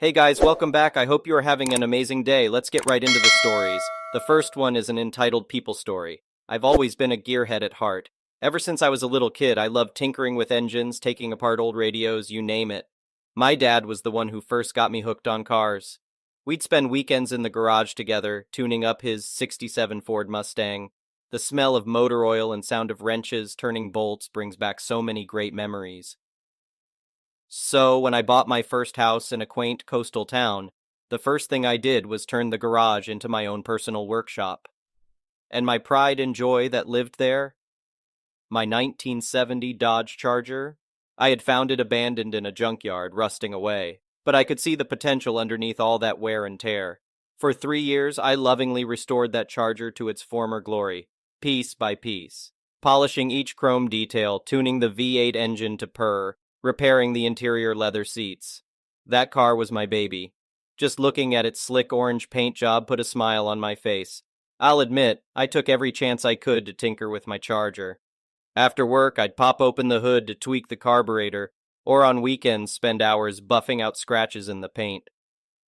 Hey guys, welcome back. I hope you are having an amazing day. Let's get right into the stories. The first one is an entitled people story. I've always been a gearhead at heart. Ever since I was a little kid, I loved tinkering with engines, taking apart old radios, you name it. My dad was the one who first got me hooked on cars. We'd spend weekends in the garage together, tuning up his '67 Ford Mustang. The smell of motor oil and sound of wrenches turning bolts brings back so many great memories. So, when I bought my first house in a quaint coastal town, the first thing I did was turn the garage into my own personal workshop. And my pride and joy that lived there? My 1970 Dodge Charger? I had found it abandoned in a junkyard, rusting away, but I could see the potential underneath all that wear and tear. For 3 years, I lovingly restored that Charger to its former glory, piece by piece, polishing each chrome detail, tuning the V8 engine to purr, repairing the interior leather seats. That car was my baby. Just looking at its slick orange paint job put a smile on my face. I'll admit, I took every chance I could to tinker with my Charger. After work, I'd pop open the hood to tweak the carburetor, or on weekends spend hours buffing out scratches in the paint.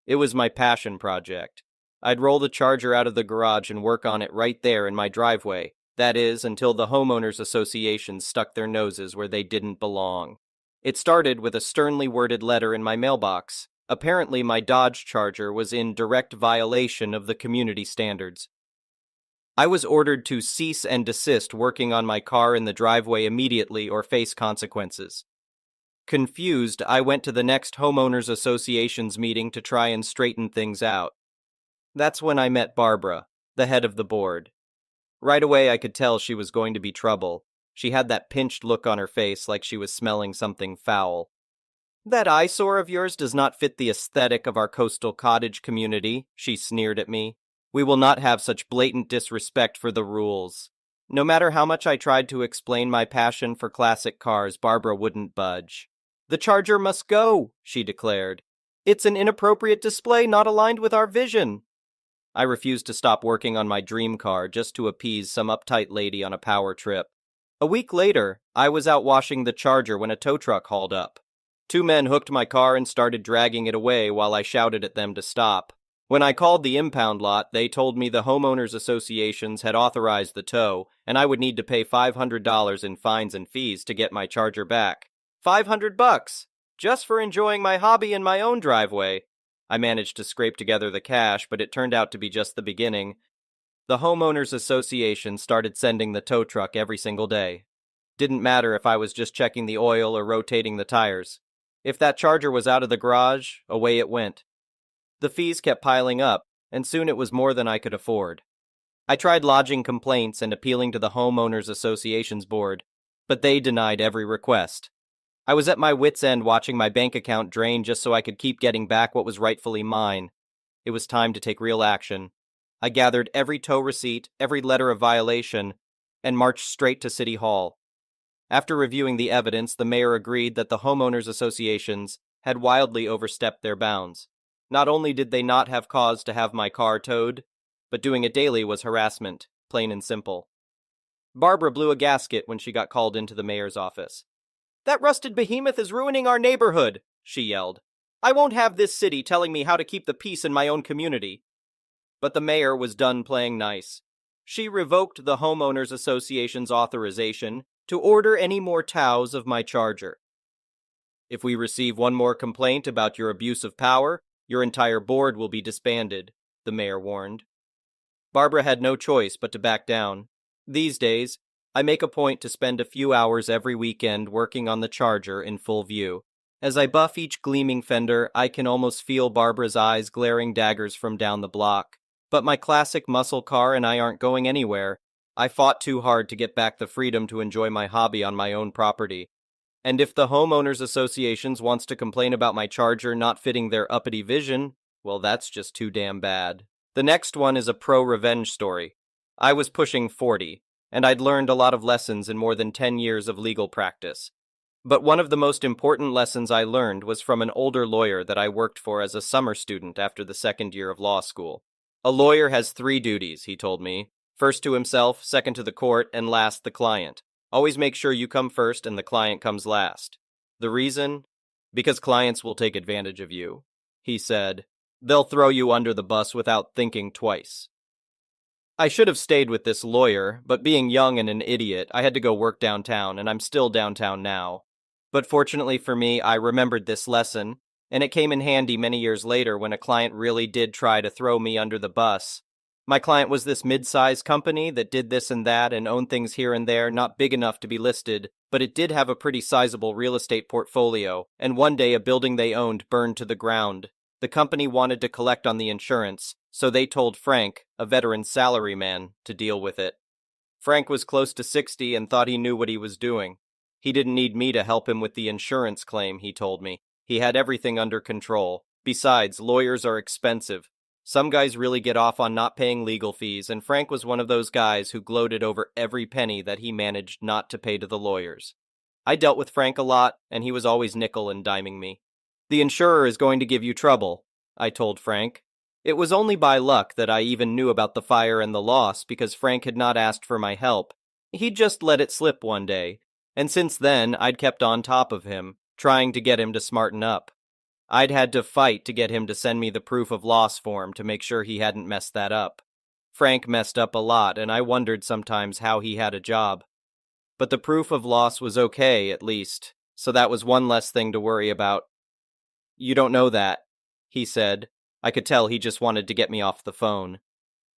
It was my passion project. I'd roll the Charger out of the garage and work on it right there in my driveway. That is, until the homeowners association stuck their noses where they didn't belong. It started with a sternly worded letter in my mailbox. Apparently, my Dodge Charger was in direct violation of the community standards. I was ordered to cease and desist working on my car in the driveway immediately or face consequences. Confused, I went to the next homeowners association's meeting to try and straighten things out. That's when I met Barbara, the head of the board. Right away, I could tell she was going to be trouble. She had that pinched look on her face like she was smelling something foul. "That eyesore of yours does not fit the aesthetic of our coastal cottage community," she sneered at me. "We will not have such blatant disrespect for the rules." No matter how much I tried to explain my passion for classic cars, Barbara wouldn't budge. "The Charger must go," she declared. "It's an inappropriate display not aligned with our vision." I refused to stop working on my dream car just to appease some uptight lady on a power trip. A week later, I was out washing the Charger when a tow truck hauled up. Two men hooked my car and started dragging it away while I shouted at them to stop. When I called the impound lot, they told me the homeowners associations had authorized the tow, and I would need to pay $500 in fines and fees to get my Charger back. $500, just for enjoying my hobby in my own driveway. I managed to scrape together the cash, but it turned out to be just the beginning. The homeowners association started sending the tow truck every single day. Didn't matter if I was just checking the oil or rotating the tires. If that Charger was out of the garage, away it went. The fees kept piling up, and soon it was more than I could afford. I tried lodging complaints and appealing to the homeowners association's board, but they denied every request. I was at my wit's end watching my bank account drain just so I could keep getting back what was rightfully mine. It was time to take real action. I gathered every tow receipt, every letter of violation, and marched straight to City Hall. After reviewing the evidence, the mayor agreed that the homeowners associations had wildly overstepped their bounds. Not only did they not have cause to have my car towed, but doing it daily was harassment, plain and simple. Barbara blew a gasket when she got called into the mayor's office. "That rusted behemoth is ruining our neighborhood," she yelled. "I won't have this city telling me how to keep the peace in my own community." But the mayor was done playing nice. She revoked the homeowners association's authorization to order any more tows of my Charger. "If we receive one more complaint about your abuse of power, your entire board will be disbanded," the mayor warned. Barbara had no choice but to back down. These days, I make a point to spend a few hours every weekend working on the Charger in full view. As I buff each gleaming fender, I can almost feel Barbara's eyes glaring daggers from down the block. But my classic muscle car and I aren't going anywhere. I fought too hard to get back the freedom to enjoy my hobby on my own property. And if the homeowners associations wants to complain about my Charger not fitting their uppity vision, well, that's just too damn bad. The next one is a pro-revenge story. I was pushing 40, and I'd learned a lot of lessons in more than 10 years of legal practice. But one of the most important lessons I learned was from an older lawyer that I worked for as a summer student after the second year of law school. A lawyer has 3 duties, he told me. First to himself, second to the court, and last the client. Always make sure you come first and the client comes last. The reason? Because clients will take advantage of you. he said. They'll throw you under the bus without thinking twice. I should have stayed with this lawyer, but being young and an idiot, I had to go work downtown, and I'm still downtown now. But fortunately for me, I remembered this lesson, and it came in handy many years later when a client really did try to throw me under the bus. My client was this mid-sized company that did this and that and owned things here and there, not big enough to be listed, but it did have a pretty sizable real estate portfolio, and one day a building they owned burned to the ground. The company wanted to collect on the insurance, so they told Frank, a veteran salaryman, to deal with it. Frank was close to 60 and thought he knew what he was doing. He didn't need me to help him with the insurance claim, he told me. He had everything under control. Besides, lawyers are expensive. Some guys really get off on not paying legal fees, and Frank was one of those guys who gloated over every penny that he managed not to pay to the lawyers. I dealt with Frank a lot, and he was always nickel and diming me. The insurer is going to give you trouble, I told Frank. It was only by luck that I even knew about the fire and the loss because Frank had not asked for my help. He'd just let it slip one day, and since then I'd kept on top of him, trying to get him to smarten up. I'd had to fight to get him to send me the proof of loss form to make sure he hadn't messed that up. Frank messed up a lot, and I wondered sometimes how he had a job. But the proof of loss was okay, at least, so that was one less thing to worry about. You don't know that, he said. I could tell he just wanted to get me off the phone.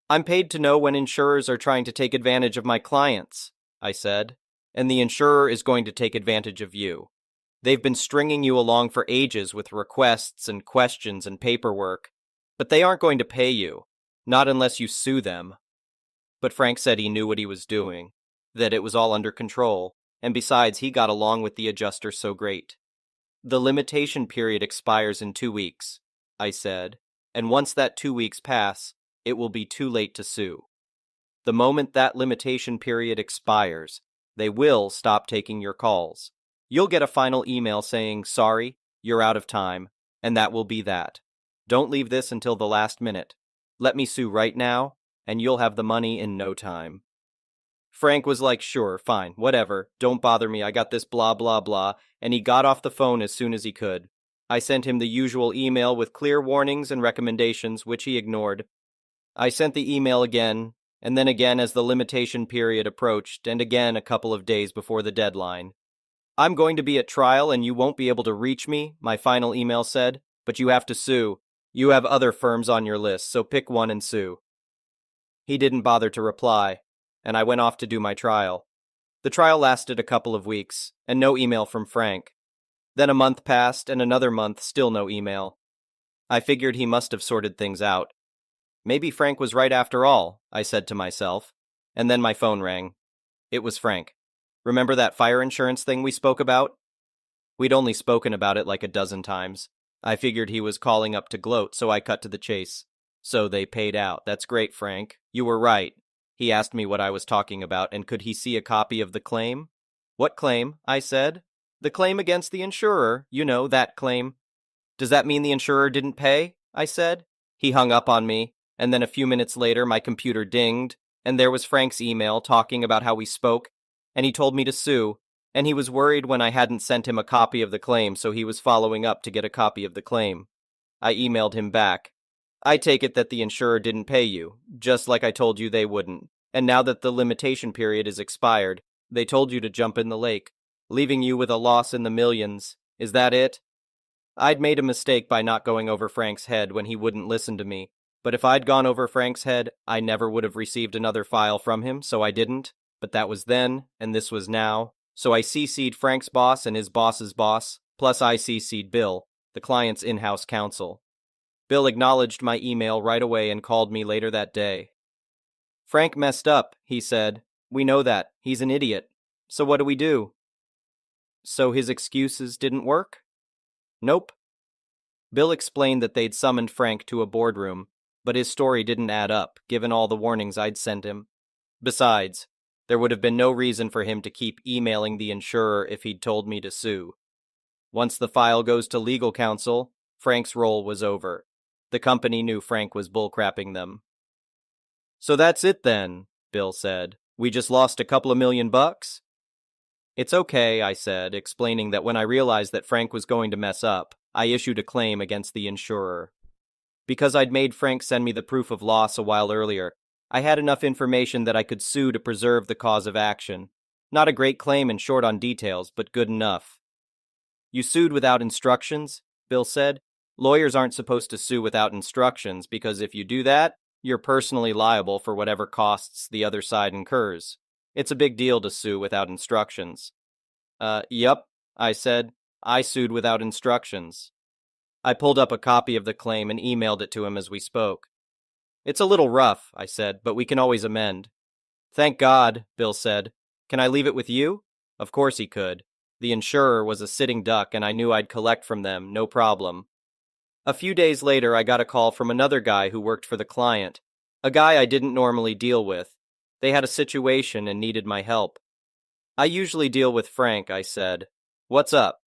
I'm paid to know when insurers are trying to take advantage of my clients, I said, and the insurer is going to take advantage of you. They've been stringing you along for ages with requests and questions and paperwork, but they aren't going to pay you, not unless you sue them. But Frank said he knew what he was doing, that it was all under control, and besides, he got along with the adjuster so great. The limitation period expires in 2 weeks, I said, and once that 2 weeks pass, it will be too late to sue. The moment that limitation period expires, they will stop taking your calls. You'll get a final email saying, sorry, you're out of time, and that will be that. Don't leave this until the last minute. Let me sue right now, and you'll have the money in no time. Frank was like, sure, fine, whatever, don't bother me, I got this blah blah blah, and he got off the phone as soon as he could. I sent him the usual email with clear warnings and recommendations, which he ignored. I sent the email again, and then again as the limitation period approached, and again a couple of days before the deadline. I'm going to be at trial and you won't be able to reach me, my final email said, but you have to sue. You have other firms on your list, so pick one and sue. He didn't bother to reply, and I went off to do my trial. The trial lasted a couple of weeks, and no email from Frank. Then a month passed, and another month, still no email. I figured he must have sorted things out. Maybe Frank was right after all, I said to myself, and then my phone rang. It was Frank. Remember that fire insurance thing we spoke about? We'd only spoken about it like a dozen times. I figured he was calling up to gloat, so I cut to the chase. So they paid out. That's great, Frank. You were right. He asked me what I was talking about, and could he see a copy of the claim? What claim? I said. The claim against the insurer. You know, that claim. Does that mean the insurer didn't pay? I said. He hung up on me, and then a few minutes later my computer dinged, and there was Frank's email talking about how we spoke, and he told me to sue, and he was worried when I hadn't sent him a copy of the claim, so he was following up to get a copy of the claim. I emailed him back. I take it that the insurer didn't pay you, just like I told you they wouldn't, and now that the limitation period is expired, they told you to jump in the lake, leaving you with a loss in the millions. Is that it? I'd made a mistake by not going over Frank's head when he wouldn't listen to me, but if I'd gone over Frank's head, I never would have received another file from him, so I didn't. But that was then, and this was now, so I CC'd Frank's boss and his boss's boss, plus I CC'd Bill, the client's in-house counsel. Bill acknowledged my email right away and called me later that day. Frank messed up, he said. We know that. He's an idiot. So what do we do? So his excuses didn't work? Nope. Bill explained that they'd summoned Frank to a boardroom, but his story didn't add up, given all the warnings I'd sent him. Besides, there would have been no reason for him to keep emailing the insurer if he'd told me to sue. Once the file goes to legal counsel, Frank's role was over. The company knew Frank was bullcrapping them. So that's it then, Bill said. We just lost a couple of $1,000,000? It's okay, I said, explaining that when I realized that Frank was going to mess up, I issued a claim against the insurer. Because I'd made Frank send me the proof of loss a while earlier, I had enough information that I could sue to preserve the cause of action. Not a great claim and short on details, but good enough. You sued without instructions? Bill said. Lawyers aren't supposed to sue without instructions because if you do that, you're personally liable for whatever costs the other side incurs. It's a big deal to sue without instructions. Yup, I said. I sued without instructions. I pulled up a copy of the claim and emailed it to him as we spoke. It's a little rough, I said, but we can always amend. Thank God, Bill said. Can I leave it with you? Of course he could. The insurer was a sitting duck and I knew I'd collect from them, no problem. A few days later, I got a call from another guy who worked for the client, a guy I didn't normally deal with. They had a situation and needed my help. I usually deal with Frank, I said. What's up?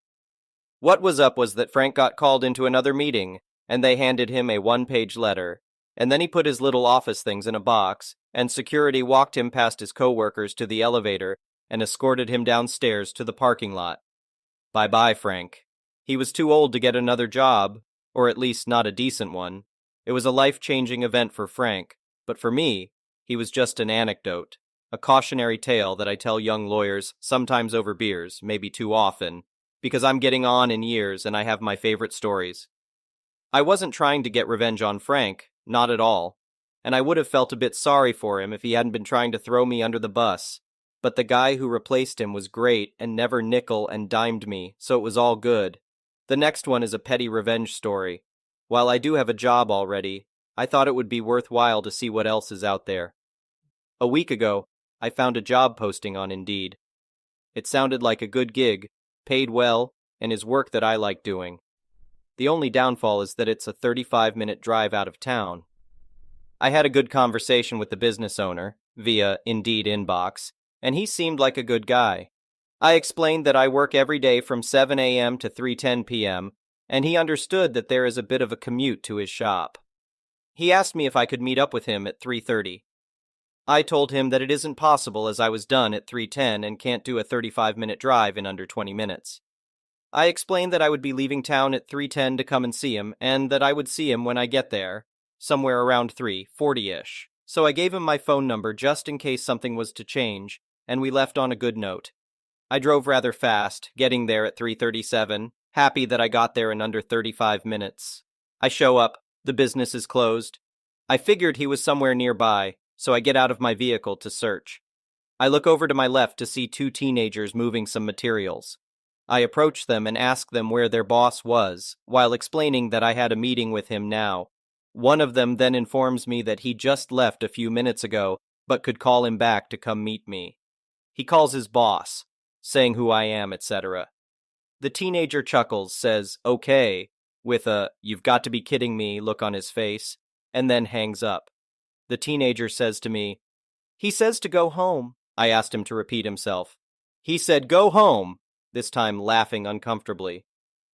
What was up was that Frank got called into another meeting, and they handed him a one-page letter. And then he put his little office things in a box, and security walked him past his coworkers to the elevator and escorted him downstairs to the parking lot. Bye-bye, Frank. He was too old to get another job, or at least not a decent one. It was a life-changing event for Frank, but for me, he was just an anecdote, a cautionary tale that I tell young lawyers, sometimes over beers, maybe too often, because I'm getting on in years and I have my favorite stories. I wasn't trying to get revenge on Frank, not at all, and I would have felt a bit sorry for him if he hadn't been trying to throw me under the bus, but the guy who replaced him was great and never nickel and dimed me, so it was all good. The next one is a petty revenge story. While I do have a job already, I thought it would be worthwhile to see what else is out there. A week ago, I found a job posting on Indeed. It sounded like a good gig, paid well, and is work that I like doing. The only downfall is that it's a 35-minute drive out of town. I had a good conversation with the business owner, via Indeed inbox, and he seemed like a good guy. I explained that I work every day from 7 a.m. to 3:10 p.m., and he understood that there is a bit of a commute to his shop. He asked me if I could meet up with him at 3:30. I told him that it isn't possible as I was done at 3:10 and can't do a 35-minute drive in under 20 minutes. I explained that I would be leaving town at 3:10 to come and see him, and that I would see him when I get there, somewhere around 3:40-ish. So I gave him my phone number just in case something was to change, and we left on a good note. I drove rather fast, getting there at 3:37, happy that I got there in under 35 minutes. I show up, the business is closed. I figured he was somewhere nearby, so I get out of my vehicle to search. I look over to my left to see two teenagers moving some materials. I approach them and ask them where their boss was, while explaining that I had a meeting with him now. One of them then informs me that he just left a few minutes ago, but could call him back to come meet me. He calls his boss, saying who I am, etc. The teenager chuckles, says, okay, with a, you've got to be kidding me look on his face, and then hangs up. The teenager says to me, he says to go home. I asked him to repeat himself. He said, go home, this time laughing uncomfortably.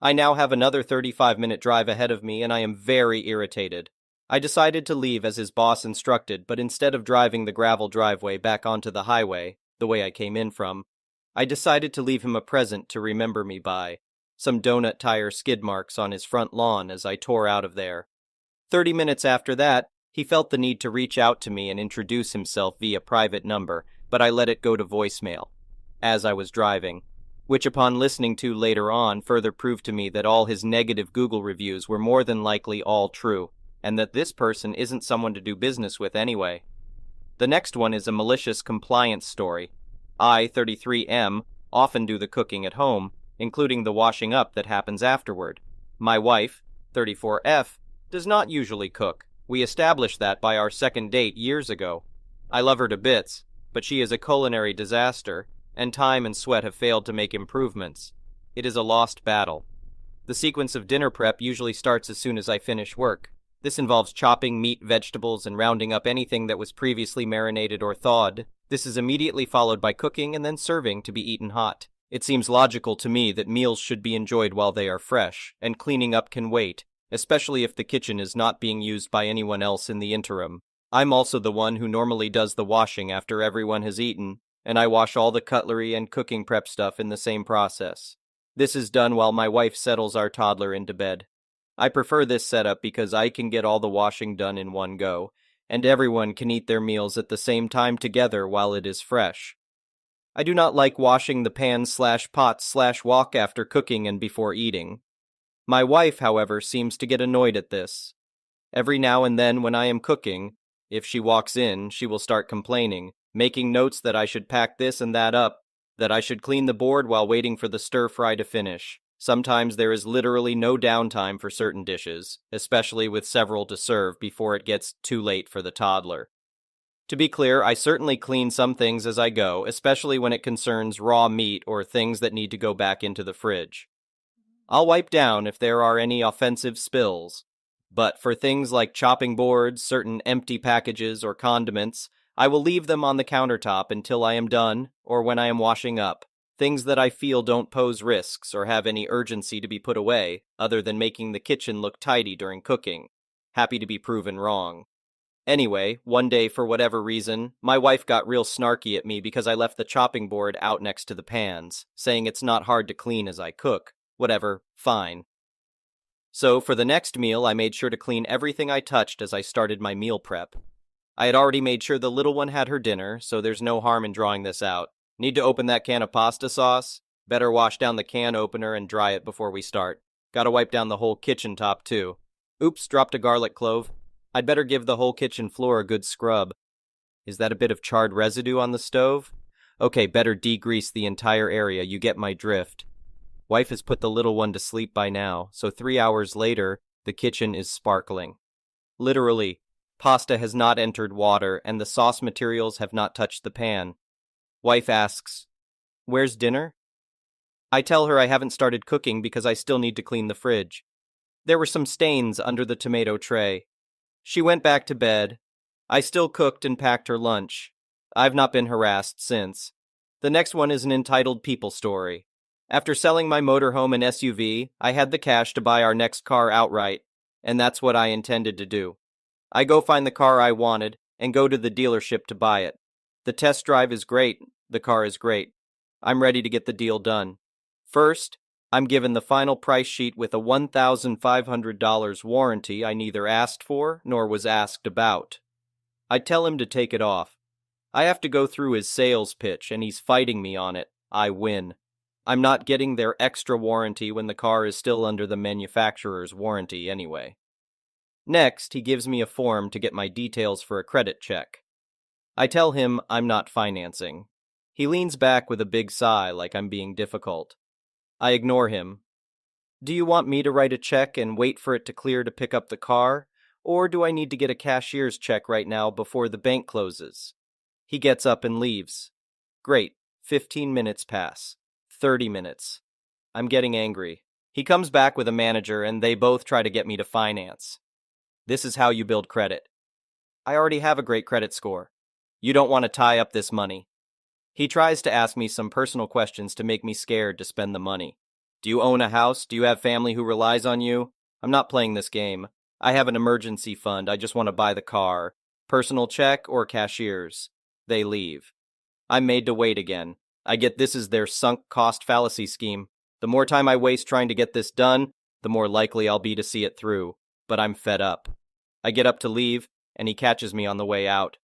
I now have another 35-minute drive ahead of me and I am very irritated. I decided to leave as his boss instructed, but instead of driving the gravel driveway back onto the highway, the way I came in from, I decided to leave him a present to remember me by, some donut tire skid marks on his front lawn as I tore out of there. 30 minutes after that, he felt the need to reach out to me and introduce himself via private number, but I let it go to voicemail, as I was driving, which upon listening to later on further proved to me that all his negative Google reviews were more than likely all true, and that this person isn't someone to do business with anyway. The next one is a malicious compliance story. I, 33M, often do the cooking at home, including the washing up that happens afterward. My wife, 34F, does not usually cook. We established that by our second date years ago. I love her to bits, but she is a culinary disaster, and time and sweat have failed to make improvements. It is a lost battle. The sequence of dinner prep usually starts as soon as I finish work. This involves chopping meat, vegetables, and rounding up anything that was previously marinated or thawed. This is immediately followed by cooking and then serving to be eaten hot. It seems logical to me that meals should be enjoyed while they are fresh, and cleaning up can wait, especially if the kitchen is not being used by anyone else in the interim. I'm also the one who normally does the washing after everyone has eaten, and I wash all the cutlery and cooking prep stuff in the same process. This is done while my wife settles our toddler into bed. I prefer this setup because I can get all the washing done in one go, and everyone can eat their meals at the same time together while it is fresh. I do not like washing the pans/pots/wok after cooking and before eating. My wife, however, seems to get annoyed at this. Every now and then when I am cooking, if she walks in, she will start complaining, making notes that I should pack this and that up, that I should clean the board while waiting for the stir-fry to finish. Sometimes there is literally no downtime for certain dishes, especially with several to serve before it gets too late for the toddler. To be clear, I certainly clean some things as I go, especially when it concerns raw meat or things that need to go back into the fridge. I'll wipe down if there are any offensive spills. But for things like chopping boards, certain empty packages, or condiments, I will leave them on the countertop until I am done, or when I am washing up. Things that I feel don't pose risks or have any urgency to be put away, other than making the kitchen look tidy during cooking. Happy to be proven wrong. Anyway, one day, for whatever reason, my wife got real snarky at me because I left the chopping board out next to the pans, saying it's not hard to clean as I cook. Whatever, fine. So, for the next meal, I made sure to clean everything I touched as I started my meal prep. I had already made sure the little one had her dinner, so there's no harm in drawing this out. Need to open that can of pasta sauce? Better wash down the can opener and dry it before we start. Gotta wipe down the whole kitchen top, too. Oops, dropped a garlic clove. I'd better give the whole kitchen floor a good scrub. Is that a bit of charred residue on the stove? Okay, better degrease the entire area, you get my drift. Wife has put the little one to sleep by now, so 3 hours later, the kitchen is sparkling. Literally, pasta has not entered water and the sauce materials have not touched the pan. Wife asks, "Where's dinner?" I tell her I haven't started cooking because I still need to clean the fridge. There were some stains under the tomato tray. She went back to bed. I still cooked and packed her lunch. I've not been harassed since. The next one is an entitled people story. After selling my motorhome and SUV, I had the cash to buy our next car outright, and that's what I intended to do. I go find the car I wanted and go to the dealership to buy it. The test drive is great. The car is great. I'm ready to get the deal done. First, I'm given the final price sheet with a $1,500 warranty I neither asked for nor was asked about. I tell him to take it off. I have to go through his sales pitch and he's fighting me on it. I win. I'm not getting their extra warranty when the car is still under the manufacturer's warranty anyway. Next, he gives me a form to get my details for a credit check. I tell him I'm not financing. He leans back with a big sigh like I'm being difficult. I ignore him. Do you want me to write a check and wait for it to clear to pick up the car, or do I need to get a cashier's check right now before the bank closes? He gets up and leaves. Great, 15 minutes pass. 30 minutes. I'm getting angry. He comes back with a manager and they both try to get me to finance. This is how you build credit. I already have a great credit score. You don't want to tie up this money. He tries to ask me some personal questions to make me scared to spend the money. Do you own a house? Do you have family who relies on you? I'm not playing this game. I have an emergency fund. I just want to buy the car. Personal check or cashier's. They leave. I'm made to wait again. I get this is their sunk cost fallacy scheme. The more time I waste trying to get this done, the more likely I'll be to see it through. But I'm fed up. I get up to leave, and he catches me on the way out.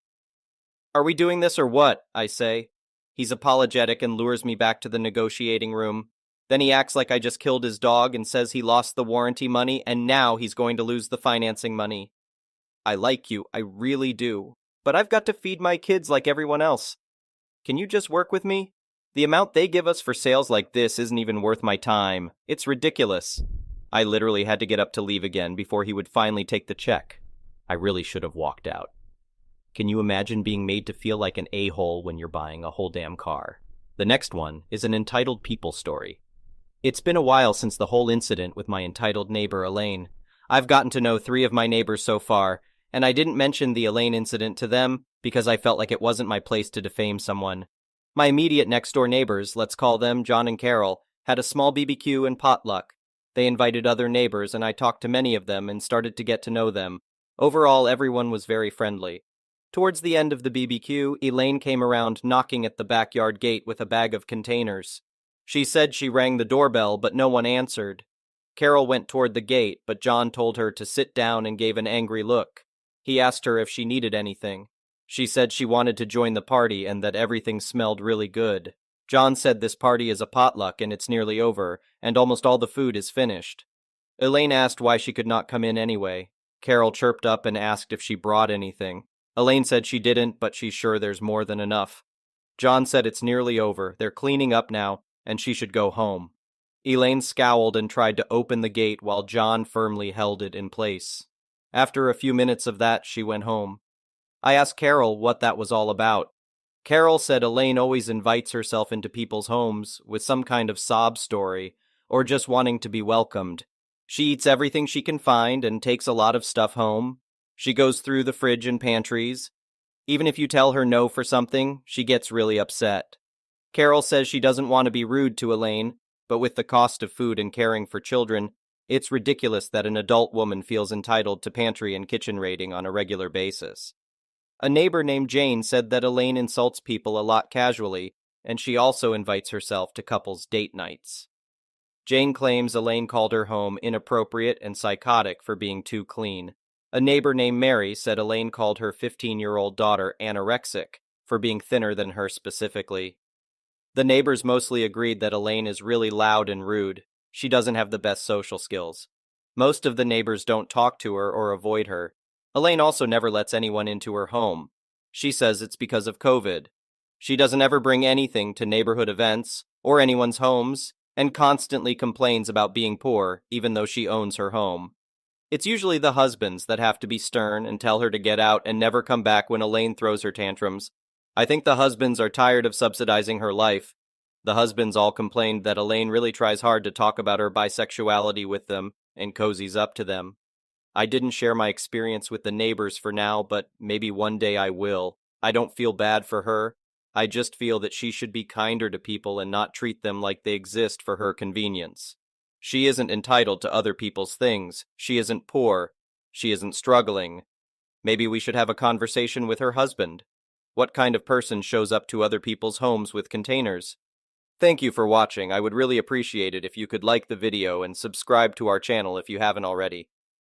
Are we doing this or what? I say. He's apologetic and lures me back to the negotiating room. Then he acts like I just killed his dog and says he lost the warranty money and now he's going to lose the financing money. I like you, I really do. But I've got to feed my kids like everyone else. Can you just work with me? The amount they give us for sales like this isn't even worth my time. It's ridiculous. I literally had to get up to leave again before he would finally take the check. I really should have walked out. Can you imagine being made to feel like an a-hole when you're buying a whole damn car? The next one is an entitled people story. It's been a while since the whole incident with my entitled neighbor Elaine. I've gotten to know 3 of my neighbors so far, and I didn't mention the Elaine incident to them because I felt like it wasn't my place to defame someone. My immediate next-door neighbors, let's call them John and Carol, had a small BBQ and potluck. They invited other neighbors, and I talked to many of them and started to get to know them. Overall, everyone was very friendly. Towards the end of the BBQ, Elaine came around knocking at the backyard gate with a bag of containers. She said she rang the doorbell, but no one answered. Carol went toward the gate, but John told her to sit down and gave an angry look. He asked her if she needed anything. She said she wanted to join the party and that everything smelled really good. John said this party is a potluck and it's nearly over, and almost all the food is finished. Elaine asked why she could not come in anyway. Carol chirped up and asked if she brought anything. Elaine said she didn't, but she's sure there's more than enough. John said it's nearly over, they're cleaning up now, and she should go home. Elaine scowled and tried to open the gate while John firmly held it in place. After a few minutes of that, she went home. I asked Carol what that was all about. Carol said Elaine always invites herself into people's homes with some kind of sob story, or just wanting to be welcomed. She eats everything she can find and takes a lot of stuff home. She goes through the fridge and pantries. Even if you tell her no for something, she gets really upset. Carol says she doesn't want to be rude to Elaine, but with the cost of food and caring for children, it's ridiculous that an adult woman feels entitled to pantry and kitchen raiding on a regular basis. A neighbor named Jane said that Elaine insults people a lot casually, and she also invites herself to couples' date nights. Jane claims Elaine called her home inappropriate and psychotic for being too clean. A neighbor named Mary said Elaine called her 15-year-old daughter anorexic for being thinner than her specifically. The neighbors mostly agreed that Elaine is really loud and rude. She doesn't have the best social skills. Most of the neighbors don't talk to her or avoid her. Elaine also never lets anyone into her home. She says it's because of COVID. She doesn't ever bring anything to neighborhood events or anyone's homes, and constantly complains about being poor, even though she owns her home. It's usually the husbands that have to be stern and tell her to get out and never come back when Elaine throws her tantrums. I think the husbands are tired of subsidizing her life. The husbands all complained that Elaine really tries hard to talk about her bisexuality with them and cozies up to them. I didn't share my experience with the neighbors for now, but maybe one day I will. I don't feel bad for her. I just feel that she should be kinder to people and not treat them like they exist for her convenience. She isn't entitled to other people's things. She isn't poor. She isn't struggling. Maybe we should have a conversation with her husband. What kind of person shows up to other people's homes with containers? Thank you for watching. I would really appreciate it if you could like the video and subscribe to our channel if you haven't already.